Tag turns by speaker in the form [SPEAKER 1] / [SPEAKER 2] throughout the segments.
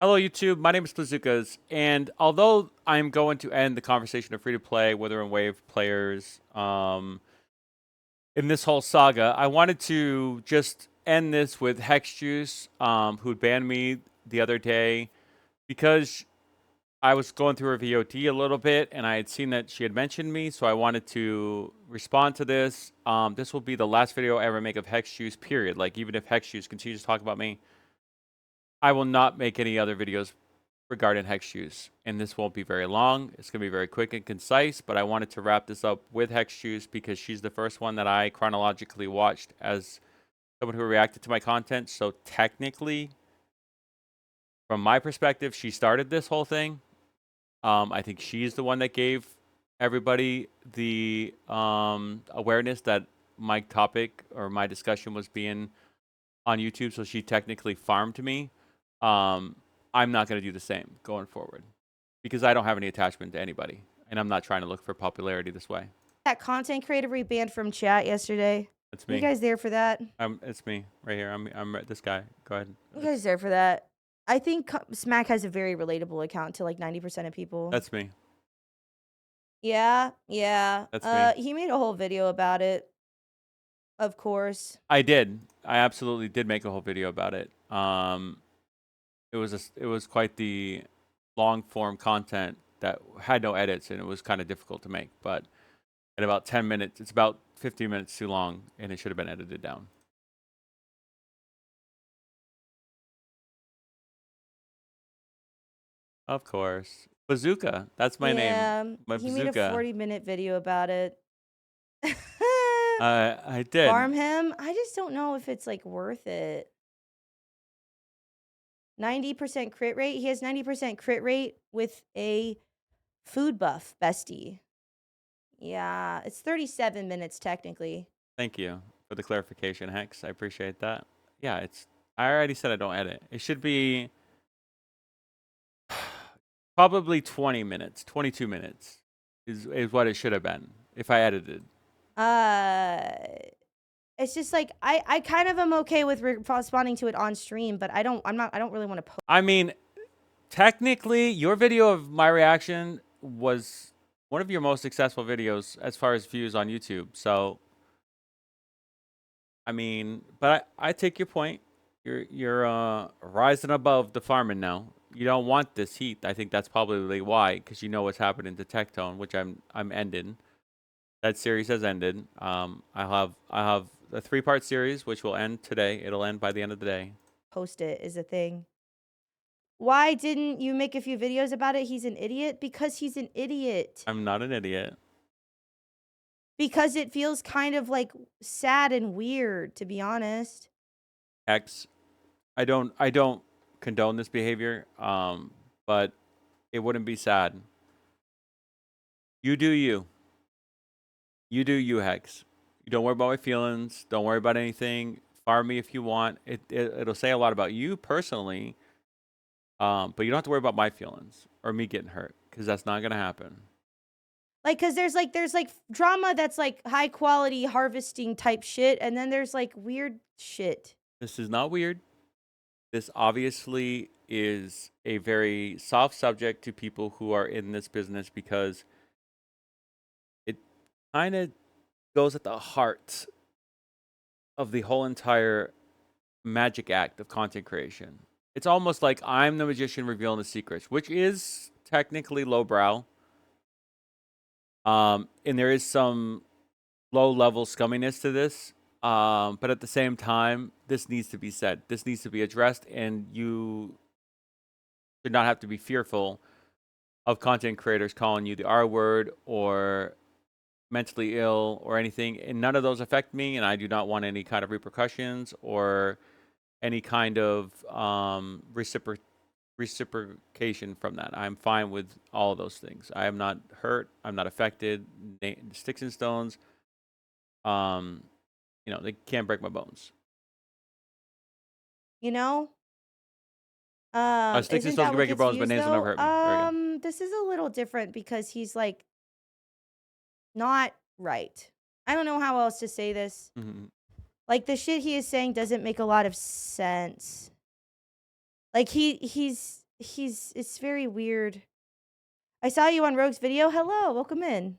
[SPEAKER 1] Hello, YouTube. My name is Bazookas, and although I'm going to end the conversation of free to play, Wither and Wave players, in this whole saga, I wanted to just end this with Hex Juice, who banned me the other day because I was going through her VOD a little bit, and I had seen that she had mentioned me, so I wanted to respond to this. This will be the last video I ever make of Hex Juice. Period. Like, even if Hex Juice continues to talk about me, I will not make any other videos regarding Hex Juice, and this won't be very long. It's going to be very quick and concise, but I wanted to wrap this up with Hex Juice because she's the first one that I chronologically watched as someone who reacted to my content. So technically, from my perspective, she started this whole thing. I think she's the one that gave everybody the awareness that my topic or my discussion was being on YouTube, so she technically farmed me. I'm not going to do the same going forward because I don't have any attachment to anybody, and I'm not trying to look for popularity this way.
[SPEAKER 2] That content creator we banned from chat yesterday.
[SPEAKER 1] It's
[SPEAKER 2] You
[SPEAKER 1] me.
[SPEAKER 2] guys there for that?
[SPEAKER 1] It's me right here. I'm this guy. Go ahead.
[SPEAKER 2] You guys there for that? I think Smack has a very relatable account to like 90% of people.
[SPEAKER 1] That's me.
[SPEAKER 2] Yeah.
[SPEAKER 1] That's me.
[SPEAKER 2] He made a whole video about it. Of course.
[SPEAKER 1] I did. I absolutely did make a whole video about it. It was quite the long form content that had no edits, and it was kind of difficult to make. But at about 10 minutes, it's about 15 minutes too long, and it should have been edited down. Of course. Bazooka. That's my name. My
[SPEAKER 2] he
[SPEAKER 1] bazooka.
[SPEAKER 2] made a 40-minute video about it.
[SPEAKER 1] I did.
[SPEAKER 2] Farm him? I just don't know if it's like worth it. 90% crit rate? He has 90% crit rate with a food buff bestie. Yeah, it's 37 minutes technically.
[SPEAKER 1] Thank you for the clarification, Hex. I appreciate that. Yeah, I already said I don't edit. It should be probably 20 minutes, 22 minutes is what it should have been if I edited.
[SPEAKER 2] It's just like I kind of am okay with responding to it on stream, but I don't really want to post.
[SPEAKER 1] I mean, technically, your video of my reaction was one of your most successful videos as far as views on YouTube. So, I mean, but I take your point. You're rising above the farming now. You don't want this heat. I think that's probably why, because you know what's happening to Tectone, which I'm ending. That series has ended. I have a 3-part series which will end today. It'll end by the end of the day.
[SPEAKER 2] Post it is a thing. Why didn't you make a few videos about it? He's an idiot? Because he's an idiot.
[SPEAKER 1] I'm not an idiot.
[SPEAKER 2] Because it feels kind of like sad and weird, to be honest.
[SPEAKER 1] X, I don't condone this behavior, but it wouldn't be sad. You do you. You do you, Hex. You don't worry about my feelings. Don't worry about anything. Farm me if you want. It'll say a lot about you personally, but you don't have to worry about my feelings or me getting hurt, because that's not gonna happen.
[SPEAKER 2] Like, cause there's like drama that's like high quality harvesting type shit, and then there's like weird shit.
[SPEAKER 1] This is not weird. This obviously is a very soft subject to people who are in this business because it kind of goes at the heart of the whole entire magic act of content creation. It's almost like I'm the magician revealing the secrets, which is technically lowbrow. And there is some low-level scumminess to this. But at the same time, this needs to be said. This needs to be addressed, and you should not have to be fearful of content creators calling you the R word or mentally ill or anything. And none of those affect me, and I do not want any kind of repercussions or any kind of reciprocation from that. I'm fine with all of those things. I am not hurt. I'm not affected. Sticks and stones, they can't break my bones.
[SPEAKER 2] You know?
[SPEAKER 1] Sticks and stones can break your bones, but names will never hurt me. There we go.
[SPEAKER 2] This is a little different because he's like not right. I don't know how else to say this.
[SPEAKER 1] Mm-hmm.
[SPEAKER 2] Like, the shit he is saying doesn't make a lot of sense. Like, he's it's very weird. I saw you on Rogue's video. Hello, welcome in.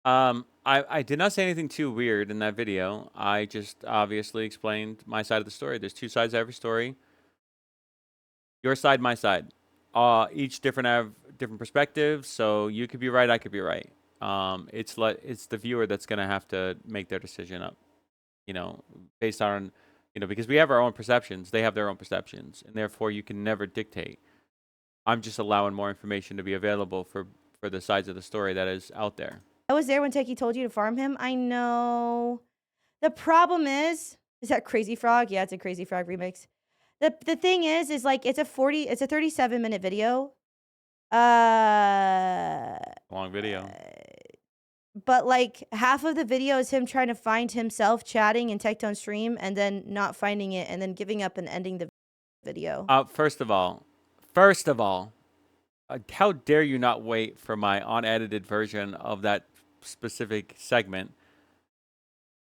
[SPEAKER 1] I did not say anything too weird in that video. I just obviously explained my side of the story. There's two sides to every story. Your side, my side. Each different have different perspectives, so you could be right, I could be right. It's the viewer that's gonna have to make their decision up, based on, because we have our own perceptions, they have their own perceptions, and therefore you can never dictate. I'm just allowing more information to be available for the sides of the story that is out there.
[SPEAKER 2] I was there when Techie told you to farm him. I know. The problem is that Crazy Frog? Yeah, it's a Crazy Frog remix. The thing is like it's a 37-minute video.
[SPEAKER 1] Long video.
[SPEAKER 2] But like half of the video is him trying to find himself chatting in Tectone stream and then not finding it and then giving up and ending the video.
[SPEAKER 1] First of all, how dare you not wait for my unedited version of that specific segment?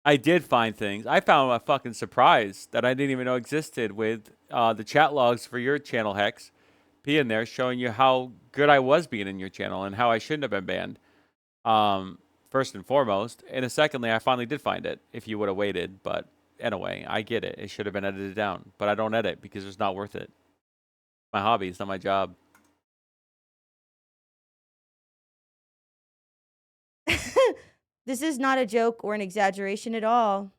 [SPEAKER 1] I did find things. I found a fucking surprise that I didn't even know existed with the chat logs for your channel, Hex. P in there showing you how good I was being in your channel and how I shouldn't have been banned. First and foremost. And secondly, I finally did find it if you would have waited. But anyway, I get it. It should have been edited down. But I don't edit because it's not worth it. My hobby, it's not my job.
[SPEAKER 2] This is not a joke or an exaggeration at all.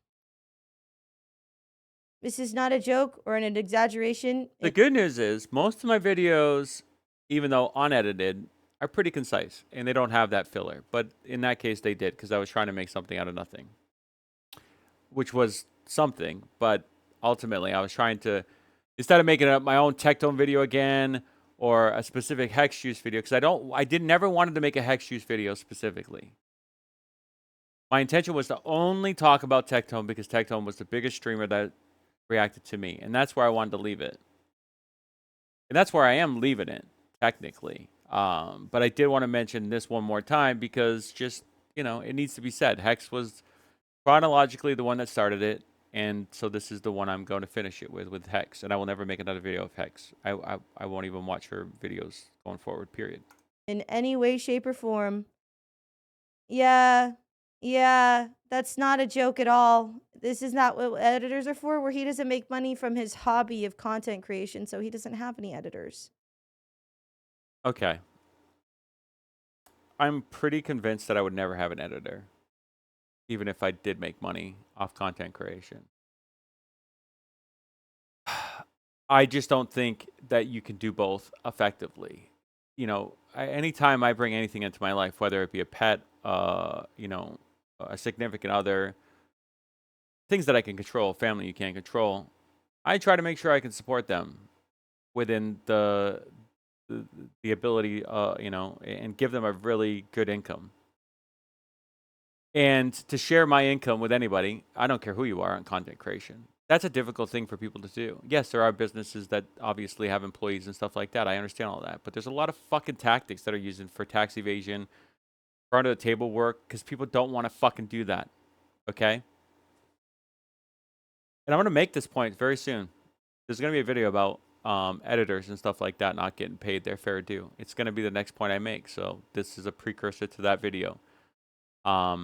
[SPEAKER 2] This is not a joke or an exaggeration.
[SPEAKER 1] The good news is most of my videos, even though unedited, are pretty concise and they don't have that filler. But in that case, they did because I was trying to make something out of nothing, which was something. But ultimately, I was trying to, instead of making up my own Tectone video again or a specific Hex Juice video, because never wanted to make a Hex Juice video specifically. My intention was to only talk about Tectone because Tectone was the biggest streamer that reacted to me, and that's where I wanted to leave it. And that's where I am leaving it, technically. But I did want to mention this one more time because just, it needs to be said. Hex was chronologically the one that started it, and so this is the one I'm going to finish it with Hex, and I will never make another video of Hex. I won't even watch her videos going forward, period.
[SPEAKER 2] In any way, shape, or form. Yeah, that's not a joke at all. This is not what editors are for, where he doesn't make money from his hobby of content creation, so he doesn't have any editors.
[SPEAKER 1] Okay. I'm pretty convinced that I would never have an editor, even if I did make money off content creation. I just don't think that you can do both effectively. Anytime I bring anything into my life, whether it be a pet, a significant other, things that I can control, family you can't control, I try to make sure I can support them within the ability, and give them a really good income. And to share my income with anybody, I don't care who you are on content creation. That's a difficult thing for people to do. Yes, there are businesses that obviously have employees and stuff like that. I understand all that. But there's a lot of fucking tactics that are used for tax evasion, front of the table work, because people don't want to fucking do that. Okay? And I'm going to make this point very soon. There's going to be a video about editors and stuff like that not getting paid their fair due. It's going to be the next point I make. So this is a precursor to that video. I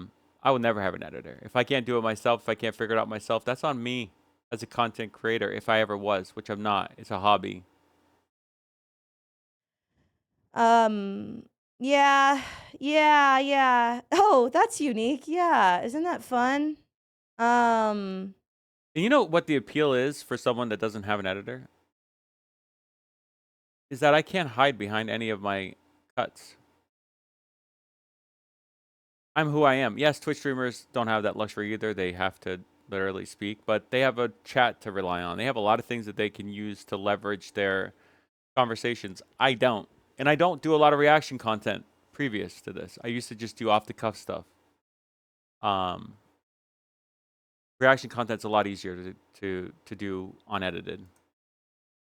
[SPEAKER 1] will never have an editor. If I can't do it myself, if I can't figure it out myself, that's on me as a content creator, if I ever was, which I'm not. It's a hobby.
[SPEAKER 2] Yeah. Oh, that's unique. Yeah, isn't that fun?
[SPEAKER 1] And you know what the appeal is for someone that doesn't have an editor? Is that I can't hide behind any of my cuts. I'm who I am. Yes, Twitch streamers don't have that luxury either. They have to literally speak, but they have a chat to rely on. They have a lot of things that they can use to leverage their conversations. I don't. And I don't do a lot of reaction content previous to this. I used to just do off the cuff stuff. Reaction content's a lot easier to do unedited.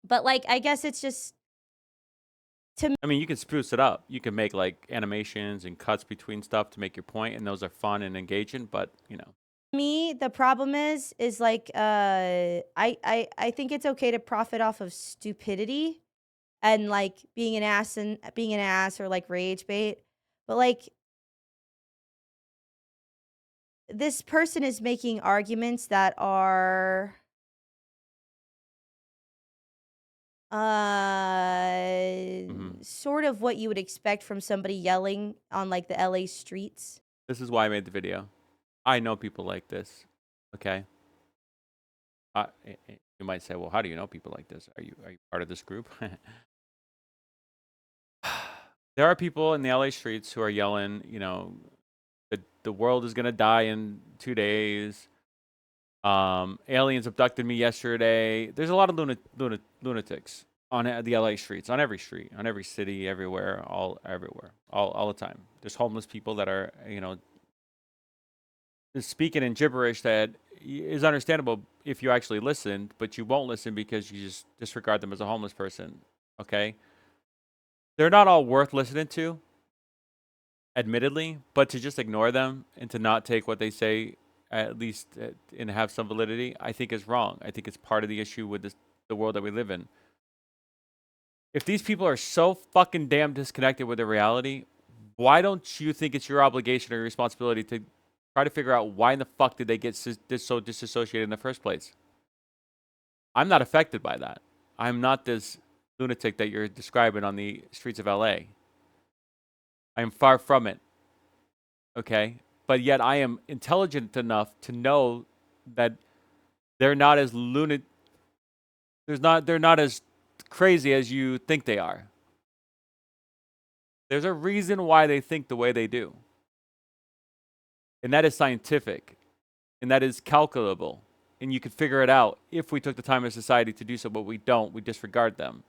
[SPEAKER 2] But like, I guess it's just
[SPEAKER 1] I mean, you can spruce it up. You can make like animations and cuts between stuff to make your point, and those are fun and engaging. But
[SPEAKER 2] me, the problem is like I think it's okay to profit off of stupidity, and like being an ass or like rage bait. But like this person is making arguments that are
[SPEAKER 1] Mhm.
[SPEAKER 2] sort of what you would expect from somebody yelling on like the LA streets.
[SPEAKER 1] This is why I made the video. I know people like this. Okay. You might say, well, how do you know people like this? Are you part of this group? There are people in the LA streets who are yelling, you know, the world is gonna die in 2 days. Aliens abducted me yesterday. There's a lot of lunatics on the LA streets, on every street, on every city, everywhere, everywhere, all the time. There's homeless people that are, you know, just speaking in gibberish that is understandable if you actually listened, but you won't listen because you just disregard them as a homeless person. Okay, they're not all worth listening to, admittedly, but to just ignore them and to not take what they say, at least and have some validity, I think is wrong. I think it's part of the issue with the world that we live in. If these people are so fucking damn disconnected with their reality, why don't you think it's your obligation or your responsibility to try to figure out why in the fuck did they get so disassociated in the first place? I'm not affected by that. I'm not this lunatic that you're describing on the streets of LA. I am far from it. Okay? But yet I am intelligent enough to know that they're not as they're not as crazy as you think they are. There's a reason why they think the way they do. And that is scientific. And that is calculable. And you could figure it out if we took the time as society to do so, but we don't. We disregard them.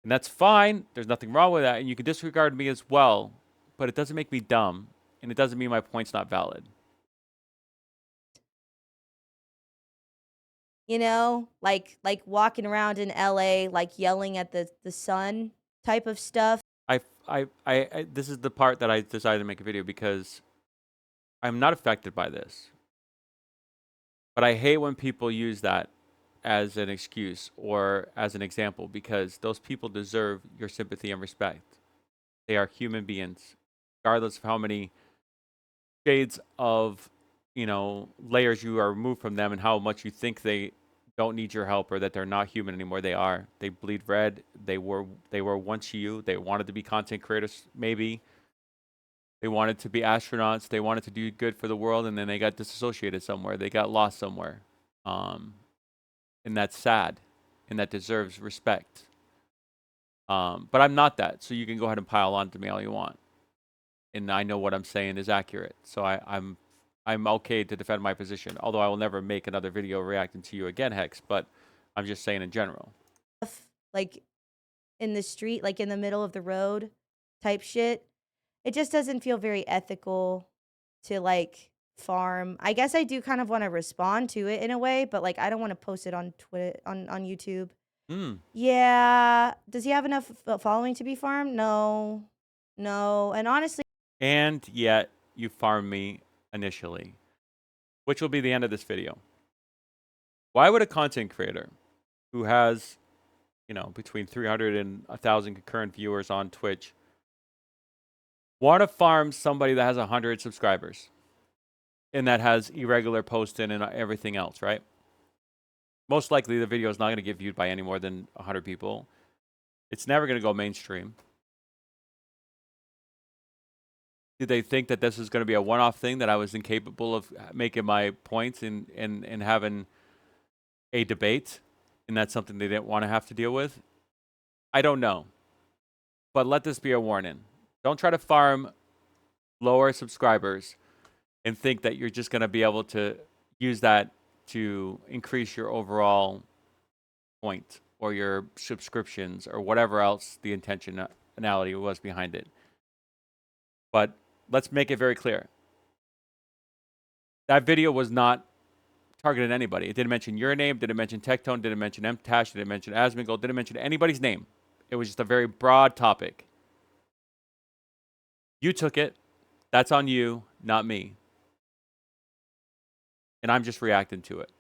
[SPEAKER 1] And that's fine. There's nothing wrong with that. And you can disregard me as well, but it doesn't make me dumb. And it doesn't mean my point's not valid.
[SPEAKER 2] You know, like walking around in LA, like yelling at the sun type of stuff.
[SPEAKER 1] This is the part that I decided to make a video because I'm not affected by this. But I hate when people use that as an excuse or as an example because those people deserve your sympathy and respect. They are human beings, regardless of how many shades of, you know, layers you are removed from them and how much you think they don't need your help or that they're not human anymore. They are. They bleed red. They were once you. They wanted to be content creators, maybe. They wanted to be astronauts. They wanted to do good for the world, and then they got disassociated somewhere. They got lost somewhere. Um, and that's sad, and that deserves respect. But I'm not that, so you can go ahead and pile on to me all you want. And I know what I'm saying is accurate, so I'm okay to defend my position. Although I will never make another video reacting to you again, Hex. But I'm just saying in general.
[SPEAKER 2] Like in the street, like in the middle of the road type shit. It just doesn't feel very ethical to like farm. I guess I do kind of want to respond to it in a way, but like I don't want to post it on Twitter on YouTube.
[SPEAKER 1] Hmm.
[SPEAKER 2] Yeah, does he have enough following to be farmed? No. No. And honestly,
[SPEAKER 1] And yet you farm me initially, which will be the end of this video. Why would a content creator who has, you know, between 300 and 1,000 concurrent viewers on Twitch want to farm somebody that has 100 subscribers and that has irregular posting and everything else, right? Most likely the video is not going to get viewed by any more than 100 people. It's never going to go mainstream. Did they think that this was going to be a one-off thing, that I was incapable of making my points and having a debate, and that's something they didn't want to have to deal with? I don't know. But let this be a warning. Don't try to farm lower subscribers and think that you're just going to be able to use that to increase your overall point or your subscriptions or whatever else the intentionality was behind it. But let's make it very clear. That video was not targeted anybody. It didn't mention your name, didn't mention Tectone, didn't mention MTash, didn't mention Asmongold, didn't mention anybody's name. It was just a very broad topic. You took it. That's on you, not me. And I'm just reacting to it,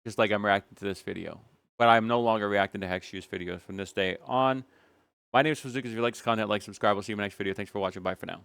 [SPEAKER 1] just like I'm reacting to this video. but I'm no longer reacting to Hex Juice videos from this day on. My name is Fazookas. If you like this content, like, subscribe. We'll see you in my next video. Thanks for watching. Bye for now.